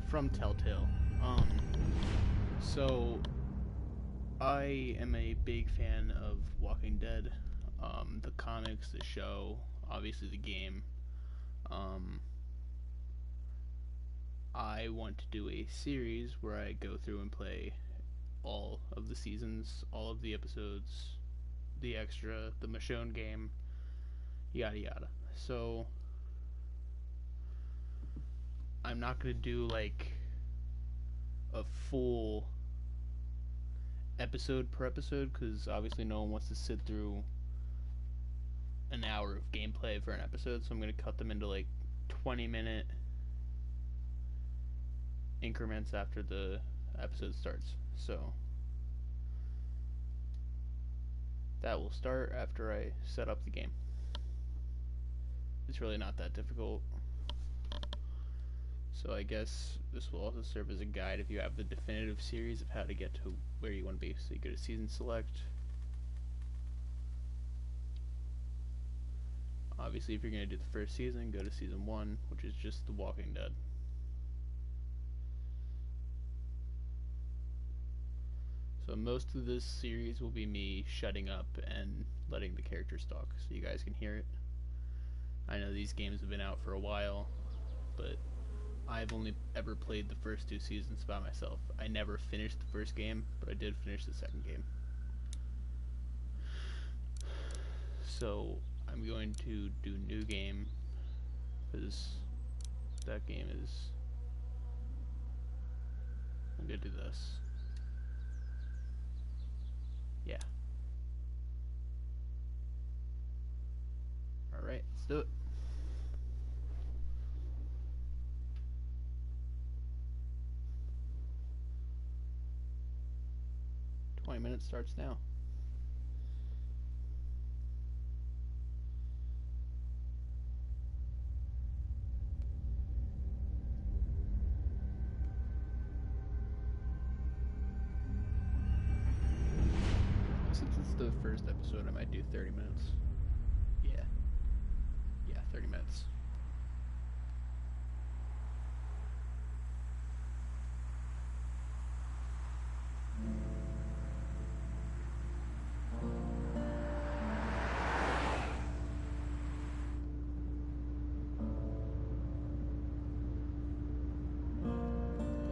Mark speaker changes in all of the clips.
Speaker 1: from Telltale. So I am a big fan of Walking Dead, the comics, the show, obviously the game. Um, I want to do a series where I go through and play all of the seasons, all of the episodes, the extra, the Michonne game, yada yada. So I'm not gonna do like a full episode per episode because obviously no one wants to sit through an hour of gameplay for an episode, so I'm gonna cut them into like 20-minute increments after the episode starts. So that will start after I set up the game. It's really not that difficult. So I guess this will also serve as a guide if you have the definitive series of how to get to where you want to be. So you go to season select. Obviously, if you're going to do the first season, go to season 1, which is just The Walking Dead. So most of this series will be me shutting up and letting the characters talk so you guys can hear it. I know these games have been out for a while, but I've only ever played the first 2 seasons by myself. I never finished the first game, but I did finish the second game. So I'm going to do new game because that game is... I'm going to do this. Yeah. Alright, let's do it. Minutes starts now. Since it's the first episode, I might do 30 minutes. Yeah. Yeah, 30 minutes.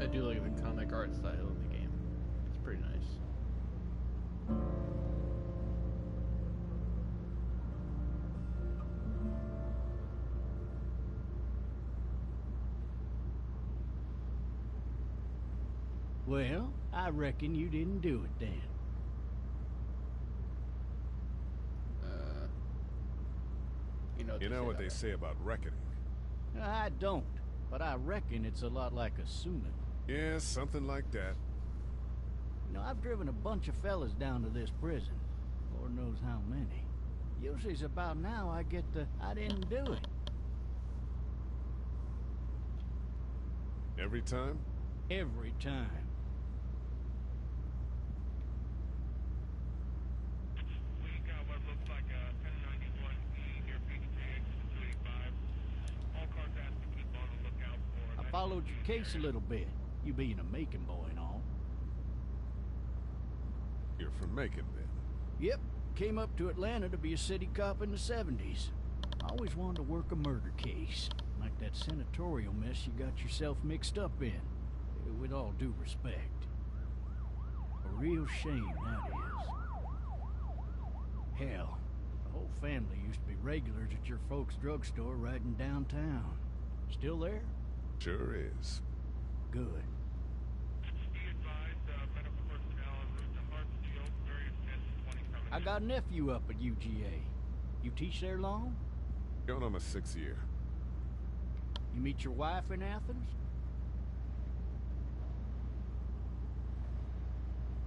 Speaker 1: I do like the comic art style in the game. It's pretty nice.
Speaker 2: Well, I reckon you didn't do it then.
Speaker 3: You know what they say about reckoning?
Speaker 2: I don't, but I reckon it's a lot like assuming.
Speaker 3: Yeah, something like that.
Speaker 2: You know, I've driven a bunch of fellas down to this prison. Lord knows how many. Usually it's about now I get the, I didn't do it.
Speaker 3: Every time?
Speaker 2: Every time.
Speaker 4: We got what looks like a 1091E near Peachtree, exit 285. All cars asked to keep on the lookout for...
Speaker 2: I followed your case a little bit, you being a Macon boy and all.
Speaker 3: You're from Macon, then?
Speaker 2: Yep, came up to Atlanta to be a city cop in the 70s. I always wanted to work a murder case, like that senatorial mess you got yourself mixed up in. With all due respect. A real shame, that is. Hell, the whole family used to be regulars at your folks' drugstore right in downtown. Still there?
Speaker 3: Sure is.
Speaker 2: Good.
Speaker 4: Be advised, medical personnel en route to Hartsfield, various 10 to 20 coming
Speaker 2: I got a nephew up at UGA. You teach there long?
Speaker 3: Going on my 6th year.
Speaker 2: You meet your wife in Athens?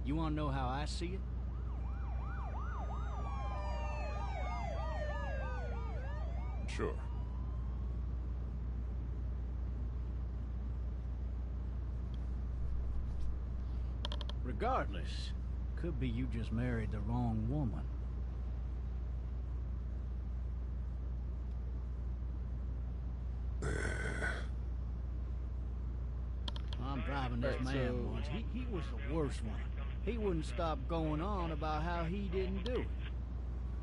Speaker 2: You want to know how I see it?
Speaker 3: Sure.
Speaker 2: Regardless, could be you just married the wrong woman. I'm driving this
Speaker 1: Alright,
Speaker 2: man
Speaker 1: so-
Speaker 2: once. He was the worst one. He wouldn't stop going on about how he didn't do it.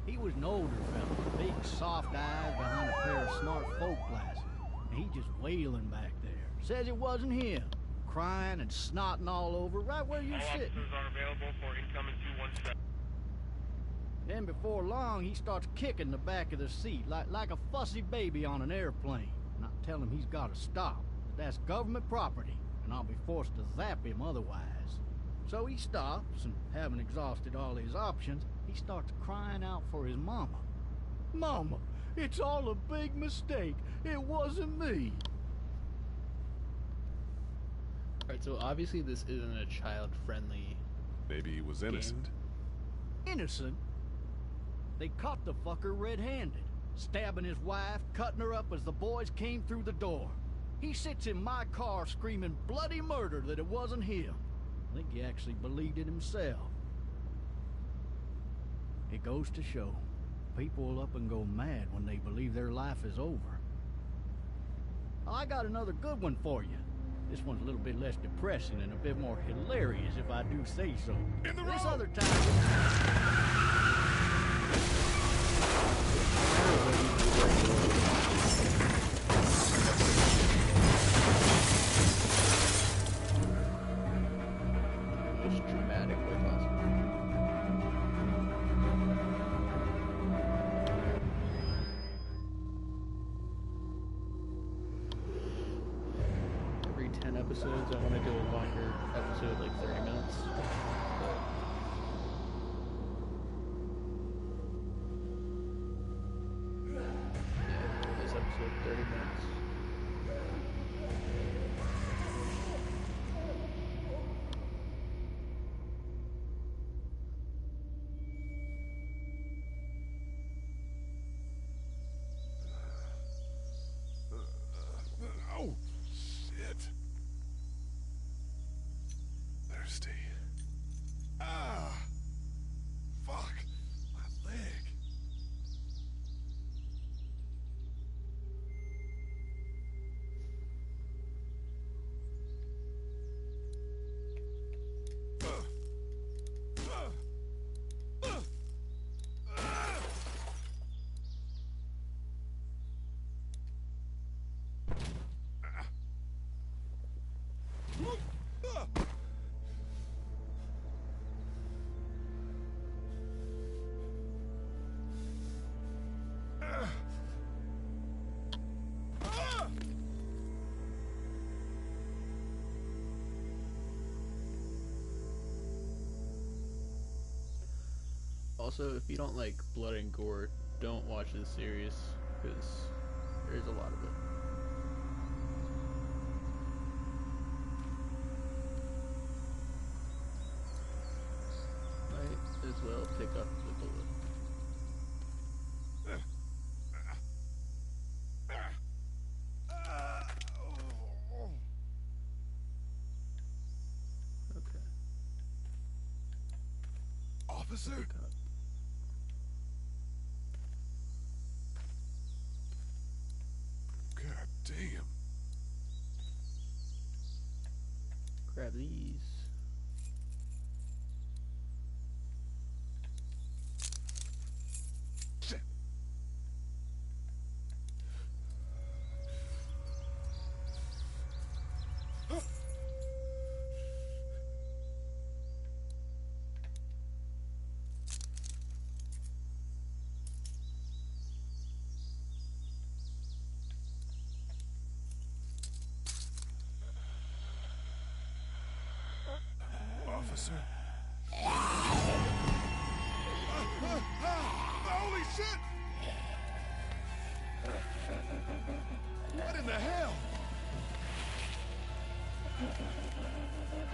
Speaker 2: He was an older fella, big soft eyes behind a pair of smart folk glasses. And he just wailing back there. Says it wasn't him. Crying and snotting all over right where you're
Speaker 4: All
Speaker 2: sitting.
Speaker 4: officers are available for incoming 217.
Speaker 2: Then before long, he starts kicking the back of the seat like a fussy baby on an airplane. And I tell him he's got to stop. That's government property, and I'll be forced to zap him otherwise. So he stops, and having exhausted all his options, he starts crying out for his mama. Mama, it's all a big mistake. It wasn't me.
Speaker 1: Alright, so obviously this isn't a child-friendly
Speaker 3: Maybe he was innocent.
Speaker 2: Innocent? They caught the fucker red-handed, stabbing his wife, cutting her up as the boys came through the door. He sits in my car screaming bloody murder that it wasn't him. I think he actually believed it himself. It goes to show, people will up and go mad when they believe their life is over. I got another good one for you. This one's a little bit less depressing and a bit more hilarious if I do say so.
Speaker 3: In the
Speaker 2: This
Speaker 3: road!
Speaker 2: other time...
Speaker 1: most dramatic way possible. Every 10 episodes, I want to do a longer episode, like 30 minutes. But yeah, this episode, 30 minutes.
Speaker 3: Oh, shit. Thirsty. Ah! Fuck. My leg.
Speaker 1: Also, if you don't like blood and gore, don't watch this series, because there's a lot of it. Might as well pick up the bullet. Okay.
Speaker 3: Officer?
Speaker 1: Pick up.
Speaker 3: God damn.
Speaker 1: Grab these.
Speaker 3: Shit. Officer? Holy shit! What in the hell?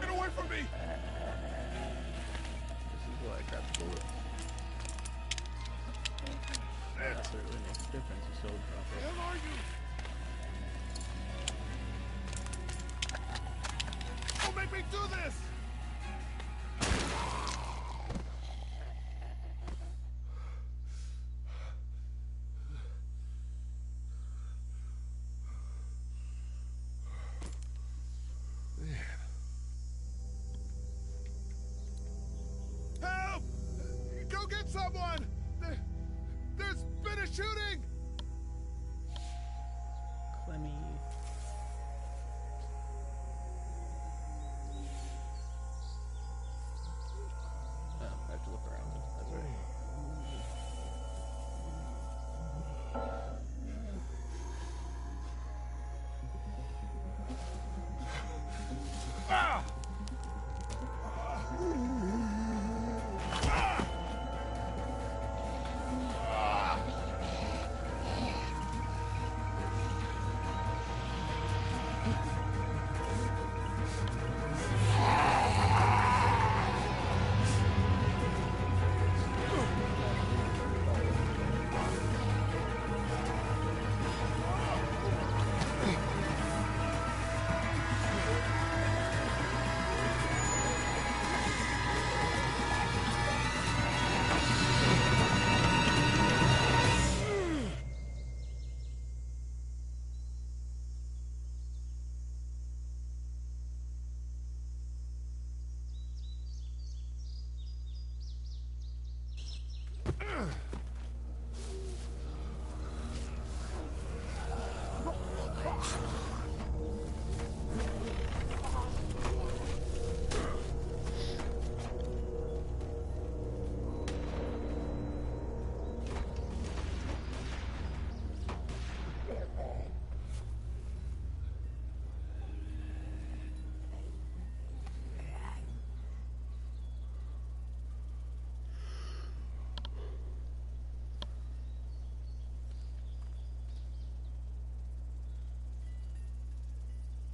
Speaker 3: Get away from me!
Speaker 1: This is why I grabbed the bullet. That's what really makes a difference. You still drop
Speaker 3: Where
Speaker 1: it.
Speaker 3: the hell are you? Don't make me do this! Man. Someone! There's been a shooting!
Speaker 1: Clemmy. Oh, I have to look around. That's right.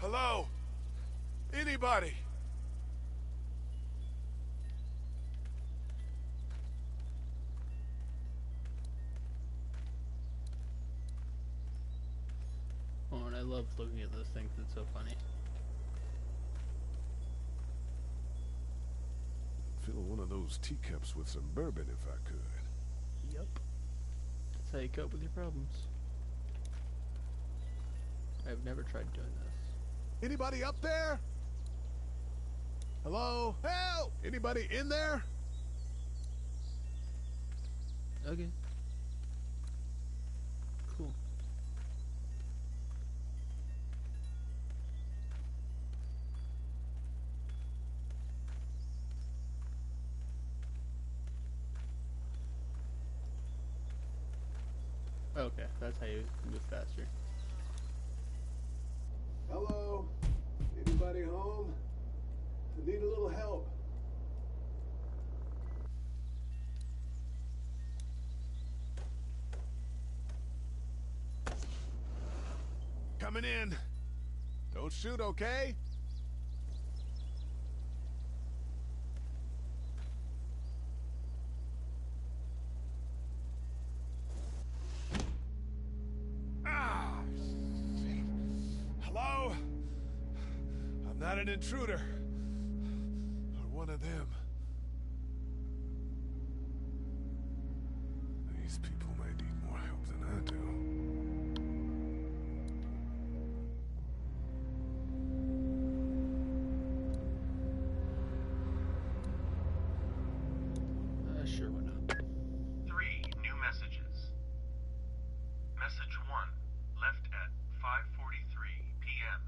Speaker 3: Hello? Anybody?
Speaker 1: Oh, and I love looking at those things. It's so funny.
Speaker 3: Fill one of those teacups with some bourbon if I could.
Speaker 1: Yep. That's how you cope with your problems. I've never tried doing this.
Speaker 3: Anybody up there? Hello? Help! Anybody in there?
Speaker 1: Okay. Cool. Okay, that's how you move faster.
Speaker 3: Hello? Anybody home? I need a little help. Coming in. Don't shoot, okay? Ah! Shit. Hello? I'm not an intruder. Or one of them. These people may need more help than I do.
Speaker 1: Sure, why not?
Speaker 5: 3 new messages. Message 1, left at 5:43 p.m.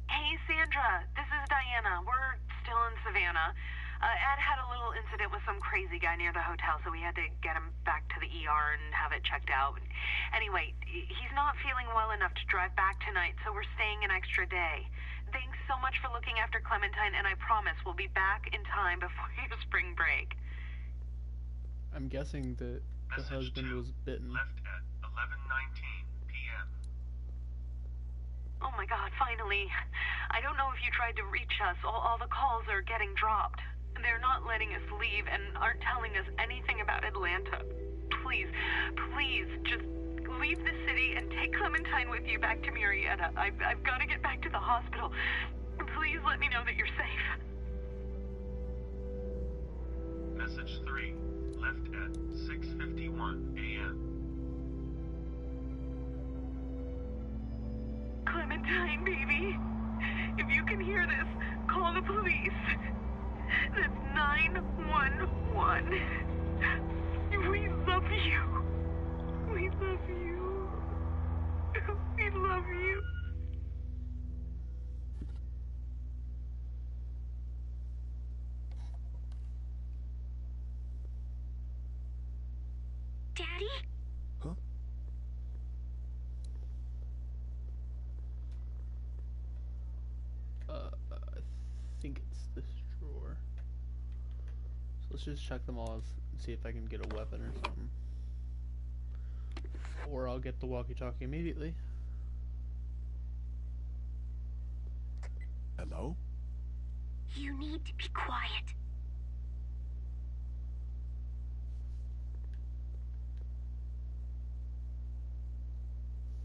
Speaker 6: Hey, Sandra. This is Diana. We're still in Savannah. Ed had a little incident with some crazy guy near the hotel, so we had to get him back to the ER and have it checked out. Anyway, he's not feeling well enough to drive back tonight, so we're staying an extra day. Thanks so much for looking after Clementine, and I promise we'll be back in time before your spring break.
Speaker 1: I'm guessing that the
Speaker 5: Message
Speaker 1: husband
Speaker 5: 2,
Speaker 1: was bitten.
Speaker 5: left at 11:19 p.m.
Speaker 6: Oh my God, finally. I don't know if you tried to reach us. All the calls are getting dropped. They're not letting us leave and aren't telling us anything about Atlanta. Please, please, just leave the city and take Clementine with you back to Murrieta. I've got to get back to the hospital. Please let me know that you're safe.
Speaker 5: Message 3, left at 6:51 a.m.
Speaker 6: Clementine, baby. If you can hear this, call the police. That's 911.
Speaker 7: Daddy?
Speaker 3: Huh?
Speaker 1: I think it's this drawer. So let's just check them all and see if I can get a weapon or something. Or I'll get the walkie-talkie immediately.
Speaker 3: Hello?
Speaker 7: You need to be quiet.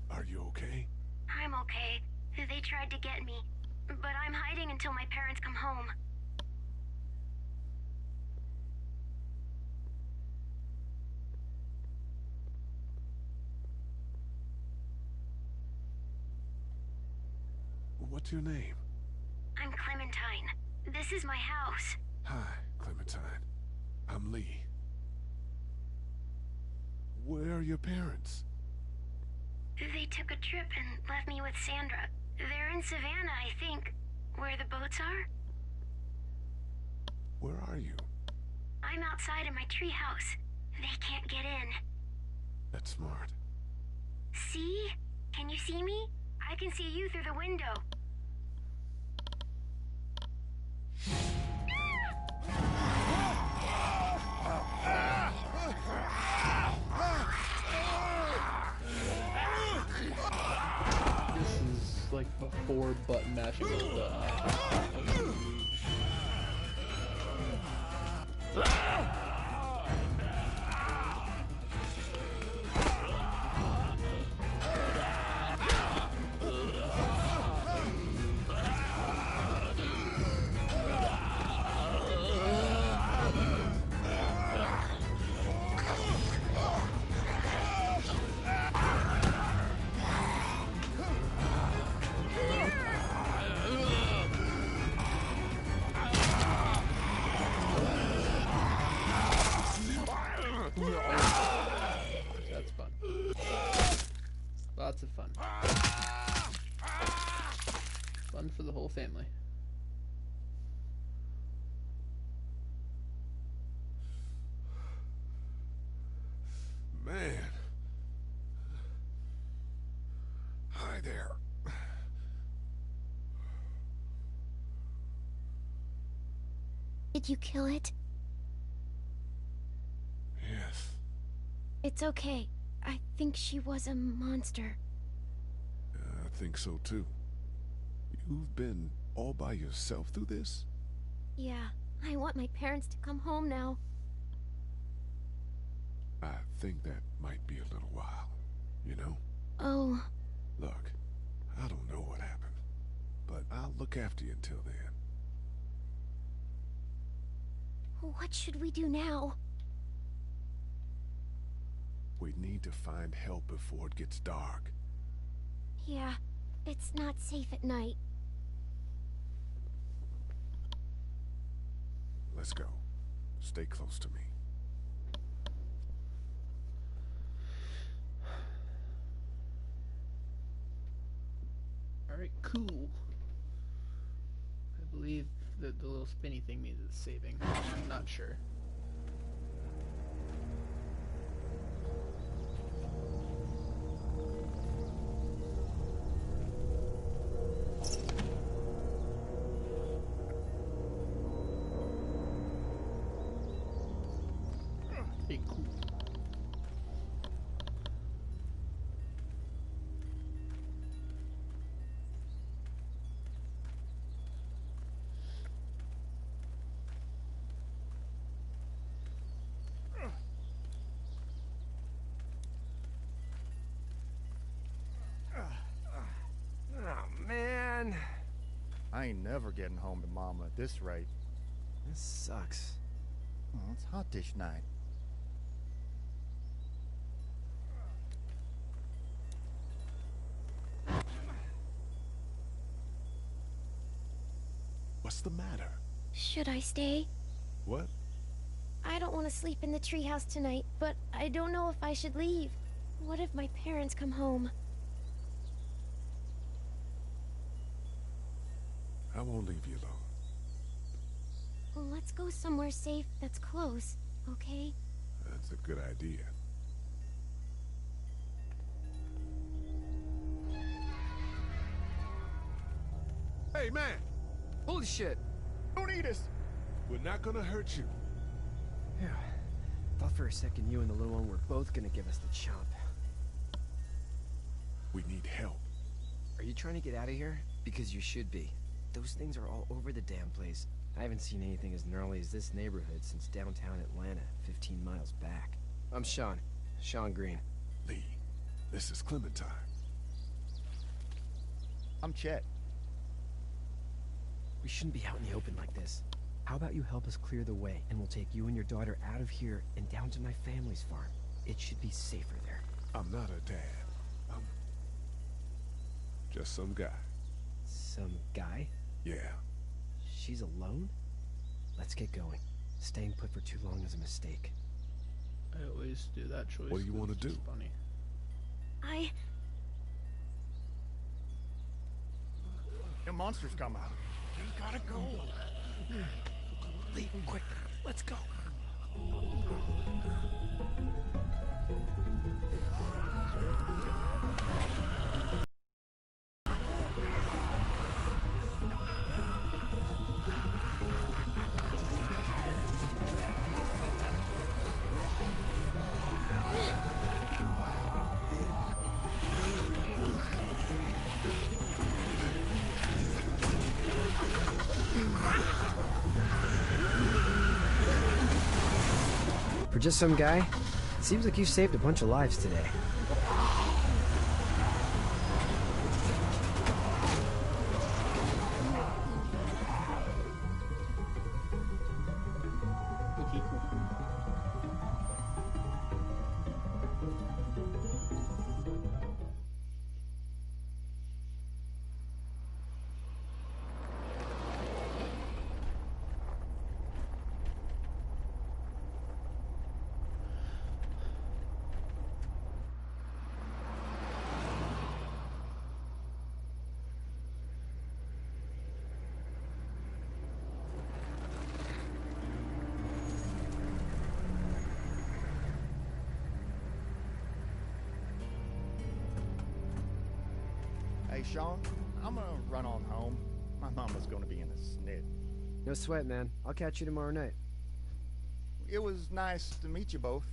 Speaker 3: Are you okay?
Speaker 7: I'm okay. They tried to get me, but I'm hiding until my parents come home.
Speaker 3: What's your name?
Speaker 7: I'm Clementine. This is my house.
Speaker 3: Hi, Clementine. I'm Lee. Where are your parents?
Speaker 7: They took a trip and left me with Sandra. They're in Savannah, I think. Where the boats are?
Speaker 3: Where are you?
Speaker 7: I'm outside in my treehouse. They can't get in.
Speaker 3: That's smart.
Speaker 7: See? Can you see me? I can see you through the window.
Speaker 1: This is like before button mashing was done. That's fun. Lots of fun. Fun for the whole family.
Speaker 3: Man. Hi there.
Speaker 7: Did you kill it?
Speaker 3: Yes.
Speaker 7: It's okay. I think she was a monster.
Speaker 3: I think so too. You've been all by yourself through this?
Speaker 7: Yeah, I want my parents to come home now.
Speaker 3: I think that might be a little while, you know?
Speaker 7: Oh,
Speaker 3: Look, I don't know what happened, but I'll look after you until then.
Speaker 7: what should we do now?
Speaker 3: We need to find help before it gets dark.
Speaker 7: Yeah, it's not safe at night.
Speaker 3: Let's go. Stay close to me.
Speaker 1: Alright, cool. I believe that the little spinny thing means it's saving. I'm not sure. Hey, cool.
Speaker 8: Oh, man.
Speaker 9: I ain't never getting home to Mama at this rate.
Speaker 8: This sucks.
Speaker 9: Oh, it's hot dish night.
Speaker 3: What's the matter?
Speaker 7: Should I stay?
Speaker 3: What?
Speaker 7: I don't want to sleep in the treehouse tonight, but I don't know if I should leave. What if my parents come home?
Speaker 3: I won't leave you alone.
Speaker 7: Let's go somewhere safe that's close, okay?
Speaker 3: That's a good idea. Hey, man!
Speaker 8: Holy shit!
Speaker 9: Don't eat us!
Speaker 3: We're not gonna hurt you.
Speaker 8: Yeah. Thought for a second you and the little one were both gonna give us the chomp.
Speaker 3: We need help.
Speaker 8: Are you trying to get out of here? Because you should be. Those things are all over the damn place. I haven't seen anything as gnarly as this neighborhood since downtown Atlanta, 15 miles back. I'm Sean. Sean Green.
Speaker 3: Lee, this is Clementine.
Speaker 9: I'm Chet.
Speaker 8: We shouldn't be out in the open like this. How about you help us clear the way, and we'll take you and your daughter out of here and down to my family's farm. It should be safer there.
Speaker 3: I'm not her dad. I'm just some guy.
Speaker 8: Some guy?
Speaker 3: Yeah.
Speaker 8: She's alone? Let's get going. Staying put for too long is a mistake.
Speaker 1: I always do that choice.
Speaker 3: What do you want to do?
Speaker 1: It's funny.
Speaker 9: The monsters come out. We gotta go.
Speaker 8: Leave, quick. Let's go. For just some guy, it seems like you saved a bunch of lives today.
Speaker 9: Hey, Sean, I'm gonna run on home. My mama's gonna be in a snit.
Speaker 8: No sweat, man. I'll catch you tomorrow night.
Speaker 9: It was nice to meet you both.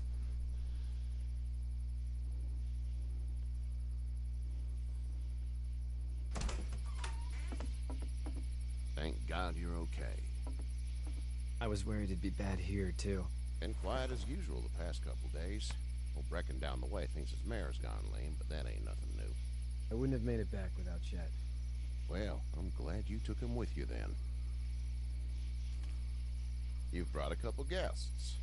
Speaker 10: Thank God you're okay.
Speaker 8: I was worried it'd be bad here, too.
Speaker 10: Been quiet as usual the past couple days. Old Brecken down the way thinks his mare's gone lame, but that ain't nothing new.
Speaker 8: I wouldn't have made it back without Chet.
Speaker 10: Well, I'm glad you took him with you then. You've brought a couple guests.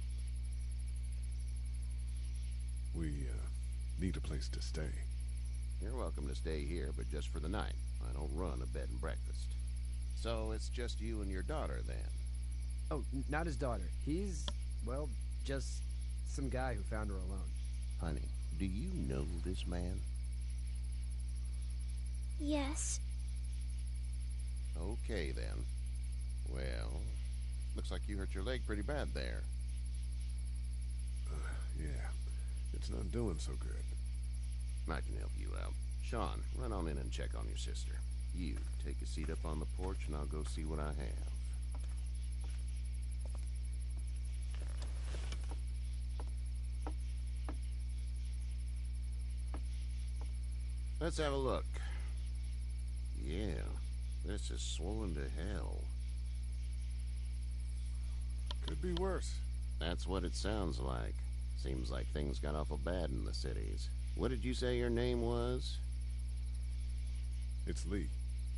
Speaker 3: We, need a place to stay.
Speaker 10: You're welcome to stay here, but just for the night. I don't run a bed and breakfast. So it's just you and your daughter then?
Speaker 8: Oh, not his daughter. He's, well, just some guy who found her alone.
Speaker 10: Honey, do you know this man?
Speaker 7: Yes.
Speaker 10: Okay, then. Well, looks like you hurt your leg pretty bad there.
Speaker 3: Yeah. It's not doing so good.
Speaker 10: I can help you out. Sean, run on in and check on your sister. You, take a seat up on the porch and I'll go see what I have. Let's have a look. Yeah, this is swollen to hell.
Speaker 3: Could be worse.
Speaker 10: That's what it sounds like. Seems like things got awful bad in the cities. What did you say your name was?
Speaker 3: It's Lee.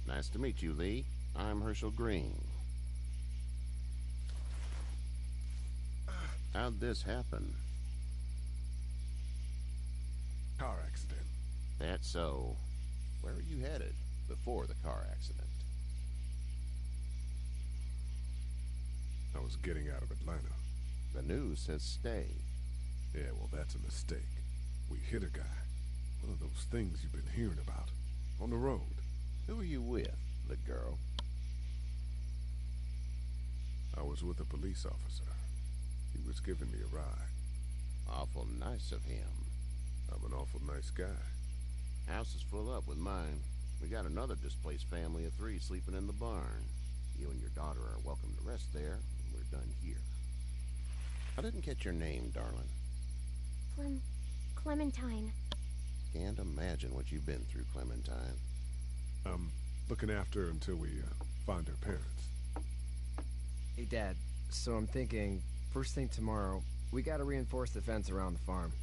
Speaker 10: Nice to meet you, Lee. I'm Herschel Green. How'd this happen?
Speaker 3: Car accident.
Speaker 10: That's so. Where are you headed before the car accident?
Speaker 3: I was getting out of Atlanta.
Speaker 10: The news says stay.
Speaker 3: Yeah, well, that's a mistake. We hit a guy. One of those things you've been hearing about. On the road.
Speaker 10: Who are you with? The girl?
Speaker 3: I was with a police officer. He was giving me a ride.
Speaker 10: Awful nice of him.
Speaker 3: I'm an awful nice guy.
Speaker 10: House is full up with mine. We got another displaced family of 3 sleeping in the barn. You and your daughter are welcome to rest there, and we're done here. I didn't catch your name, darling.
Speaker 7: Clementine.
Speaker 10: Can't imagine what you've been through, Clementine.
Speaker 3: I'm looking after her until we find her parents.
Speaker 8: Hey, Dad. So I'm thinking, first thing tomorrow, we gotta reinforce the fence around the farm.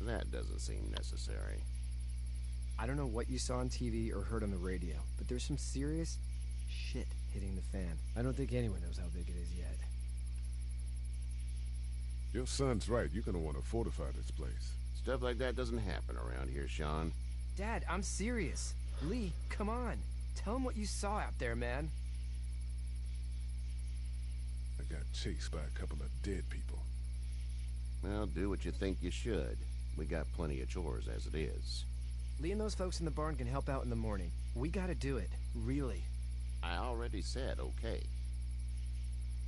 Speaker 10: That doesn't seem necessary.
Speaker 8: I don't know what you saw on TV or heard on the radio, but there's some serious shit hitting the fan. I don't think anyone knows how big it is yet.
Speaker 3: Your son's right. You're gonna want to fortify this place.
Speaker 10: Stuff like that doesn't happen around here, Sean.
Speaker 8: Dad, I'm serious. Lee, come on. Tell him what you saw out there, man.
Speaker 3: I got chased by a couple of dead people.
Speaker 10: Well, do what you think you should. We got plenty of chores as it is.
Speaker 8: Lee and those folks in the barn can help out in the morning. We gotta do it. Really.
Speaker 10: I already said okay.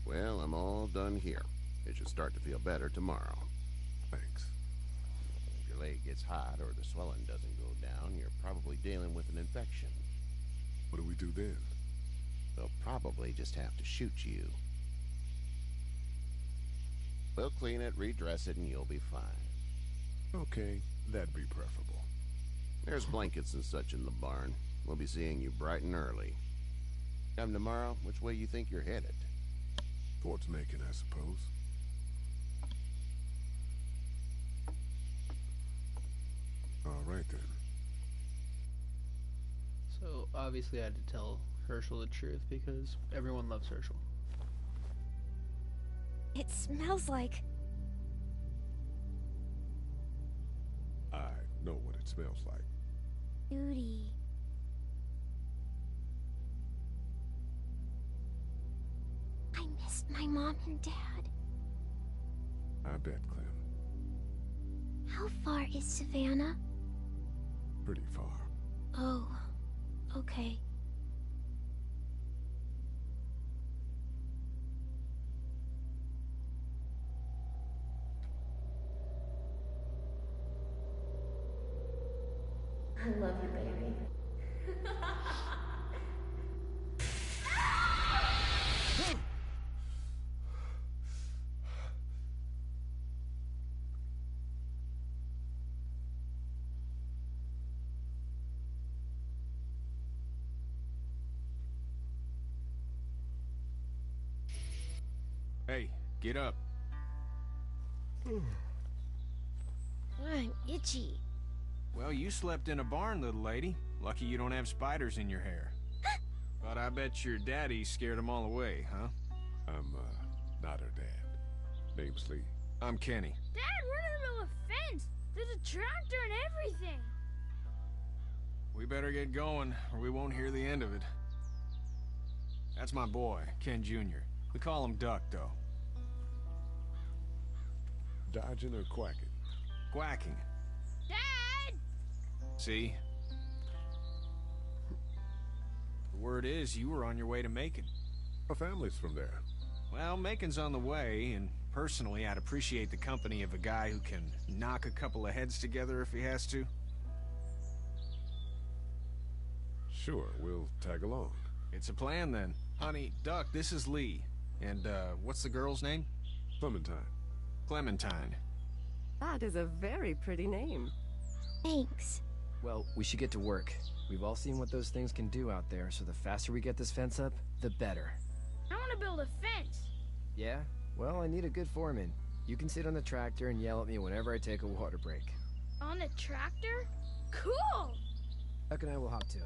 Speaker 10: Well, I'm all done here. It should start to feel better tomorrow.
Speaker 3: Thanks.
Speaker 10: If your leg gets hot or the swelling doesn't go down, you're probably dealing with an infection.
Speaker 3: What do we do then?
Speaker 10: They'll probably just have to shoot you. We'll clean it, redress it, and you'll be fine.
Speaker 3: Okay, that'd be preferable.
Speaker 10: There's blankets and such in the barn. We'll be seeing you bright and early. Come tomorrow, which way you think you're headed?
Speaker 3: Towards Macon, I suppose. All right, then.
Speaker 1: So, obviously I had to tell Herschel the truth because everyone loves Herschel.
Speaker 7: It smells like...
Speaker 3: I know what it smells like.
Speaker 7: duty. I missed my mom and dad.
Speaker 3: I bet, Clem.
Speaker 7: How far is Savannah?
Speaker 3: Pretty far.
Speaker 7: Oh, okay.
Speaker 11: I love you, baby.
Speaker 12: Hey, get up.
Speaker 7: I'm itchy.
Speaker 12: Well, you slept in a barn, little lady. Lucky you don't have spiders in your hair. But I bet your daddy scared them all away, huh?
Speaker 3: I'm, not her dad. Name's Lee.
Speaker 12: I'm Kenny.
Speaker 11: Dad, we're in the middle of a fence. There's a tractor and everything.
Speaker 12: We better get going, or we won't hear the end of it. That's my boy, Ken Jr. We call him Duck, though.
Speaker 3: Dodging or quacking?
Speaker 12: Quacking.
Speaker 11: Dad!
Speaker 12: See? The word is you were on your way to Macon.
Speaker 3: Our family's from there.
Speaker 12: Well, Macon's on the way, and personally, I'd appreciate the company of a guy who can knock a couple of heads together if he has to.
Speaker 3: Sure, we'll tag along.
Speaker 12: It's a plan, then. Honey, Duck, this is Lee. And, what's the girl's name?
Speaker 3: Clementine.
Speaker 12: Clementine.
Speaker 13: That is a very pretty name.
Speaker 7: Thanks.
Speaker 8: Well, we should get to work. We've all seen what those things can do out there, so the faster we get this fence up, the better.
Speaker 11: I want to build a fence.
Speaker 8: Yeah? Well, I need a good foreman. You can sit on the tractor and yell at me whenever I take a water break.
Speaker 11: On the tractor? Cool!
Speaker 8: Duck and I will hop to it.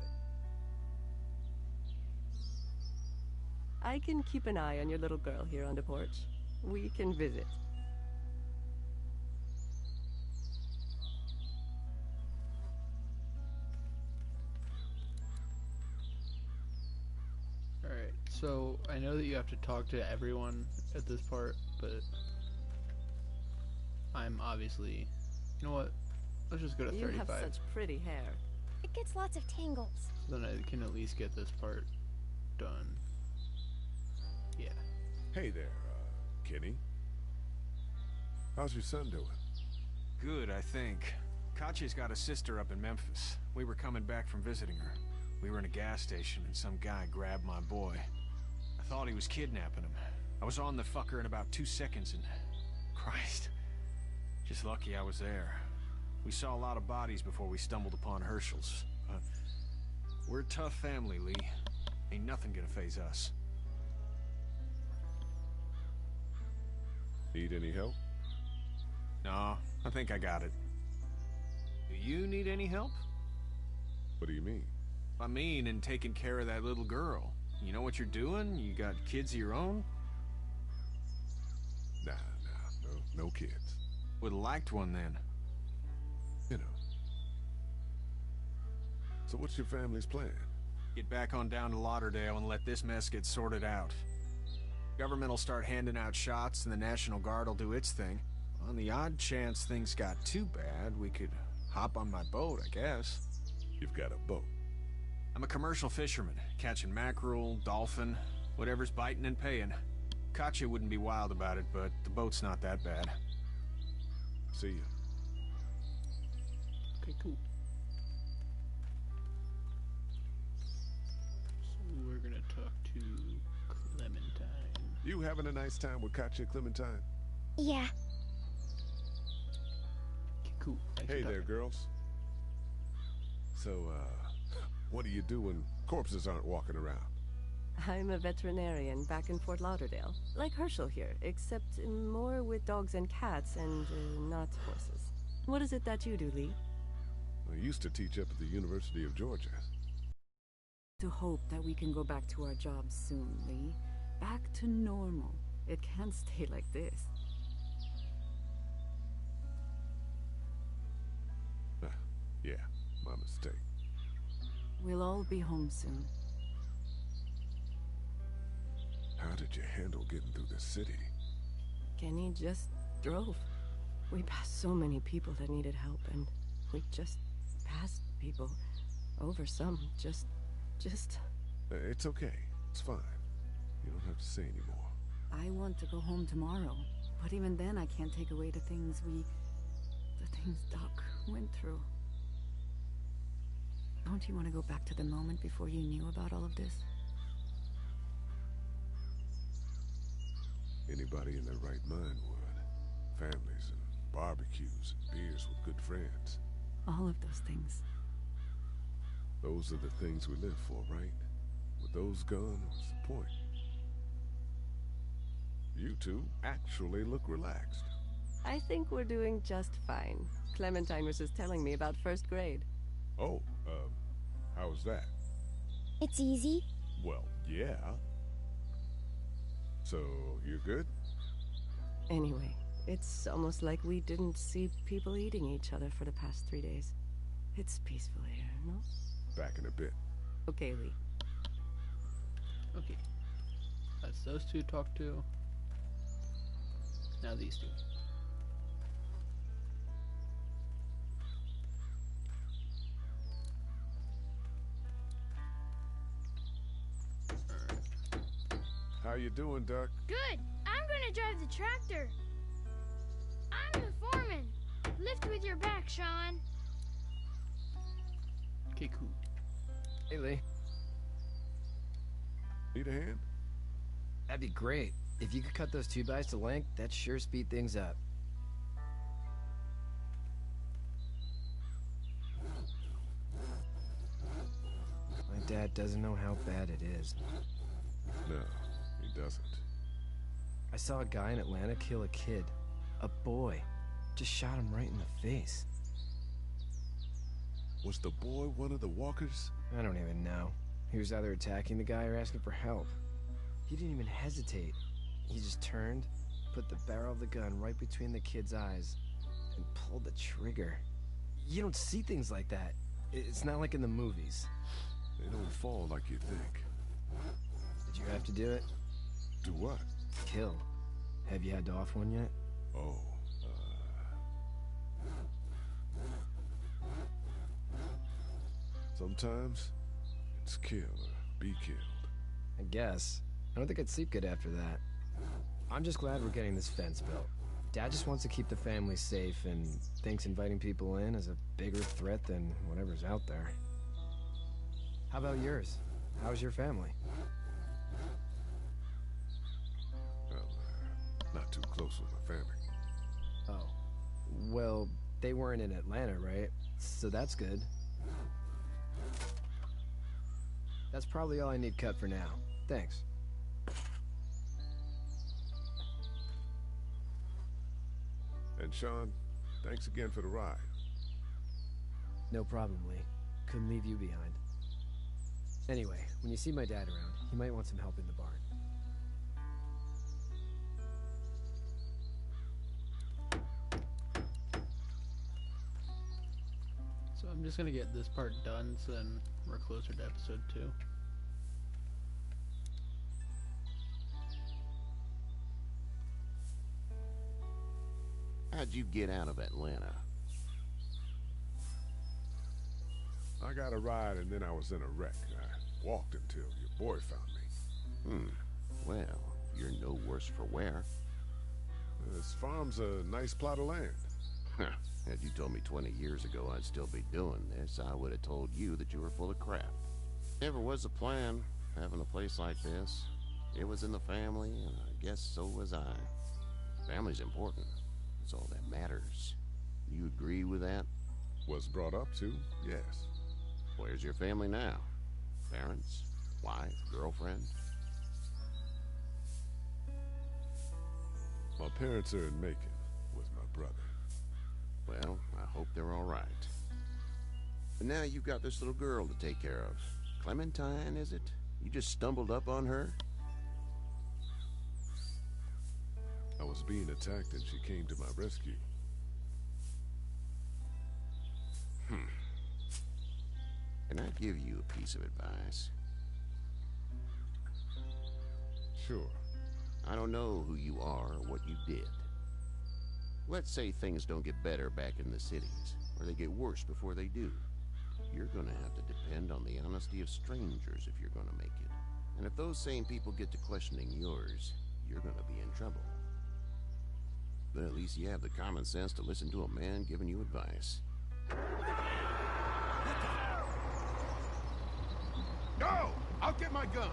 Speaker 13: I can keep an eye on your little girl here on the porch. We can visit.
Speaker 1: Alright, so I know that you have to talk to everyone at this part, but I'm obviously... You know what? Let's just go to 35.
Speaker 13: You have such pretty hair.
Speaker 7: It gets lots of tangles.
Speaker 1: So then I can at least get this part done. Yeah.
Speaker 3: Hey there, Kenny. How's your son doing?
Speaker 12: Good, I think. Katya's got a sister up in Memphis. We were coming back from visiting her. We were in a gas station and some guy grabbed my boy. I thought he was kidnapping him. I was on the fucker in about 2 seconds and... Christ. Just lucky I was there. We saw a lot of bodies before we stumbled upon Herschel's. But we're a tough family, Lee. Ain't nothing gonna faze us.
Speaker 3: Need any help?
Speaker 12: No, I think I got it. Do you need any help?
Speaker 3: What do you mean?
Speaker 12: I mean, in taking care of that little girl. You know what you're doing? You got kids of your own?
Speaker 3: Nah, no kids.
Speaker 12: Would've liked one then.
Speaker 3: You know. So what's your family's plan?
Speaker 12: Get back on down to Lauderdale and let this mess get sorted out. Government will start handing out shots and the National Guard will do its thing. On the odd chance things got too bad, we could hop on my boat, I guess.
Speaker 3: You've got a boat?
Speaker 12: I'm a commercial fisherman, catching mackerel, dolphin, whatever's biting and paying. Katya wouldn't be wild about it, but the boat's not that bad.
Speaker 3: See ya.
Speaker 1: Okay, cool. So we're gonna talk to Clementine.
Speaker 3: You having a nice time with Katya, Clementine?
Speaker 7: Yeah.
Speaker 1: Okay, cool. Thanks
Speaker 3: Hey
Speaker 1: for
Speaker 3: there,
Speaker 1: talking.
Speaker 3: girls. So, what do you do when corpses aren't walking around?
Speaker 13: I'm a veterinarian back in Fort Lauderdale. Like Herschel here, except more with dogs and cats and not horses. What is it that you do, Lee?
Speaker 3: I used to teach up at the University of Georgia.
Speaker 14: To hope that we can go back to our jobs soon, Lee. Back to normal. It can't stay like this.
Speaker 3: Yeah, my mistake.
Speaker 14: We'll all be home soon.
Speaker 3: How did you handle getting through the city?
Speaker 13: Kenny just drove. We passed so many people that needed help, and we just passed people. Over some, just...
Speaker 3: It's okay. It's fine. You don't have to say anymore.
Speaker 14: I want to go home tomorrow, but even then I can't take away the things Doc went through. Don't you want to go back to the moment before you knew about all of this?
Speaker 3: Anybody in their right mind would. Families and barbecues and beers with good friends.
Speaker 14: All of those things.
Speaker 3: Those are the things we live for, right? With those gone, what's the point? You two actually look relaxed.
Speaker 13: I think we're doing just fine. Clementine was just telling me about first grade.
Speaker 3: Oh, how was that?
Speaker 7: It's easy.
Speaker 3: Well, yeah. So, you're good?
Speaker 13: Anyway, it's almost like we didn't see people eating each other for the past 3 days. It's peaceful here, no?
Speaker 3: Back in a bit.
Speaker 13: Okay, Lee.
Speaker 1: Okay. That's those two talked to. Now these two.
Speaker 3: How you doing, Duck?
Speaker 11: Good. I'm gonna drive the tractor. I'm the foreman. Lift with your back, Sean.
Speaker 1: Okay, cool.
Speaker 8: Hey, Lee.
Speaker 3: Need a hand?
Speaker 8: That'd be great. If you could cut those 2x to length, that'd sure speed things up. My dad doesn't know how bad it is.
Speaker 3: No, he doesn't.
Speaker 8: I saw a guy in Atlanta kill a kid. A boy. Just shot him right in the face.
Speaker 3: Was the boy one of the walkers?
Speaker 8: I don't even know. He was either attacking the guy or asking for help. He didn't even hesitate. He just turned, put the barrel of the gun right between the kid's eyes, and pulled the trigger. You don't see things like that. It's not like in the movies.
Speaker 3: They don't fall like you think.
Speaker 8: Did you have to do it?
Speaker 3: Do what?
Speaker 8: Kill. Have you had to off one yet?
Speaker 3: Oh, sometimes it's kill or be killed.
Speaker 8: I guess. I don't think I'd sleep good after that. I'm just glad we're getting this fence built. Dad just wants to keep the family safe and thinks inviting people in is a bigger threat than whatever's out there. How about yours? How's your family?
Speaker 3: I'm not too close with my family.
Speaker 8: Oh. Well, they weren't in Atlanta, right? So that's good. That's probably all I need cut for now. Thanks.
Speaker 3: And Sean, thanks again for the ride.
Speaker 8: No problem, Lee. Couldn't leave you behind. Anyway, when you see my dad around, he might want some help in the barn.
Speaker 1: So I'm just gonna get this part done, so then we're closer to episode 2.
Speaker 10: How'd you get out of Atlanta?
Speaker 3: I got a ride and then I was in a wreck. I walked until your boy found me.
Speaker 10: Well, you're no worse for wear.
Speaker 3: This farm's a nice plot of land.
Speaker 10: Had you told me 20 years ago I'd still be doing this, I would have told you that you were full of crap. Never was a plan, having a place like this. It was in the family, and I guess so was I. Family's important. It's all that matters. You agree with that?
Speaker 3: Was brought up to, yes.
Speaker 10: Where's your family now? Parents? Wife? Girlfriend?
Speaker 3: My parents are in Macon with my brother.
Speaker 10: Well, I hope they're all right. And now you've got this little girl to take care of. Clementine, is it? You just stumbled up on her?
Speaker 3: I was being attacked and she came to my rescue.
Speaker 10: Can I give you a piece of advice?
Speaker 3: Sure.
Speaker 10: I don't know who you are or what you did. Let's say things don't get better back in the cities, or they get worse before they do. You're gonna have to depend on the honesty of strangers if you're gonna make it. And if those same people get to questioning yours, you're gonna be in trouble. But at least you have the common sense to listen to a man giving you advice.
Speaker 3: No! I'll get my gun!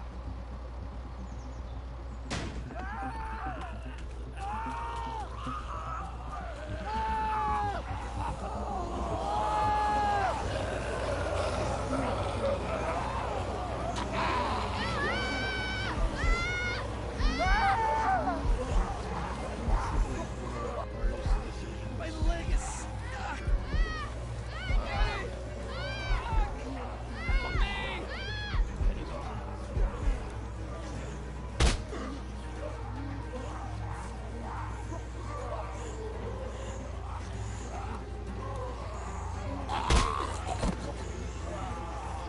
Speaker 2: My leg is stuck!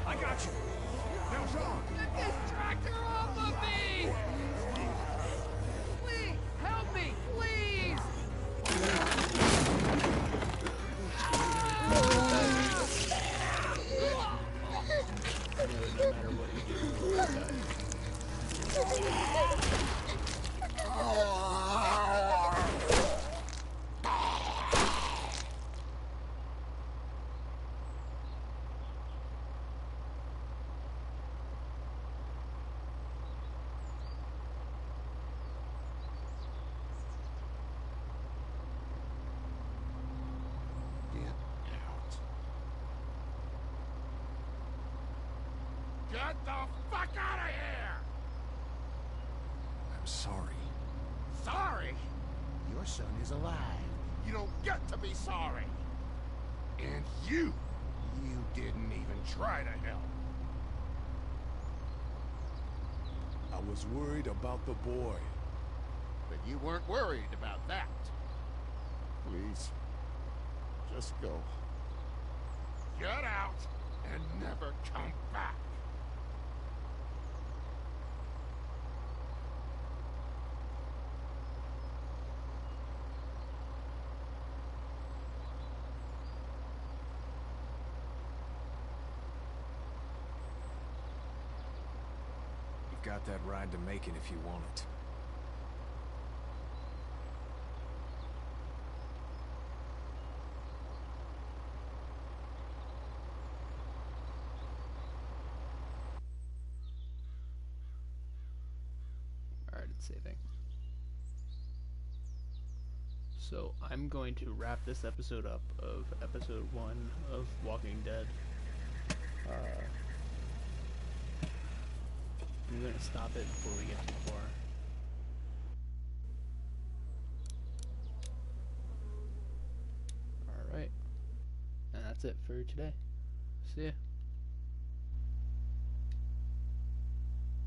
Speaker 3: I got you! Now, Sean!
Speaker 2: Get this tractor off of me! Please, help me, please!
Speaker 1: No matter what you do, you will die.
Speaker 3: Get the fuck out of here!
Speaker 12: I'm sorry.
Speaker 3: Sorry? Your son is alive. You don't get to be sorry. And you didn't even try to help. I was worried about the boy. But you weren't worried about that. Please, just go. Get out and never come back.
Speaker 12: You've got that ride to Macon if you want it.
Speaker 1: it's saving. So I'm going to wrap this episode up of episode 1 of Walking Dead. I'm going to stop it before we get too far. Alright. And that's it for today. See ya.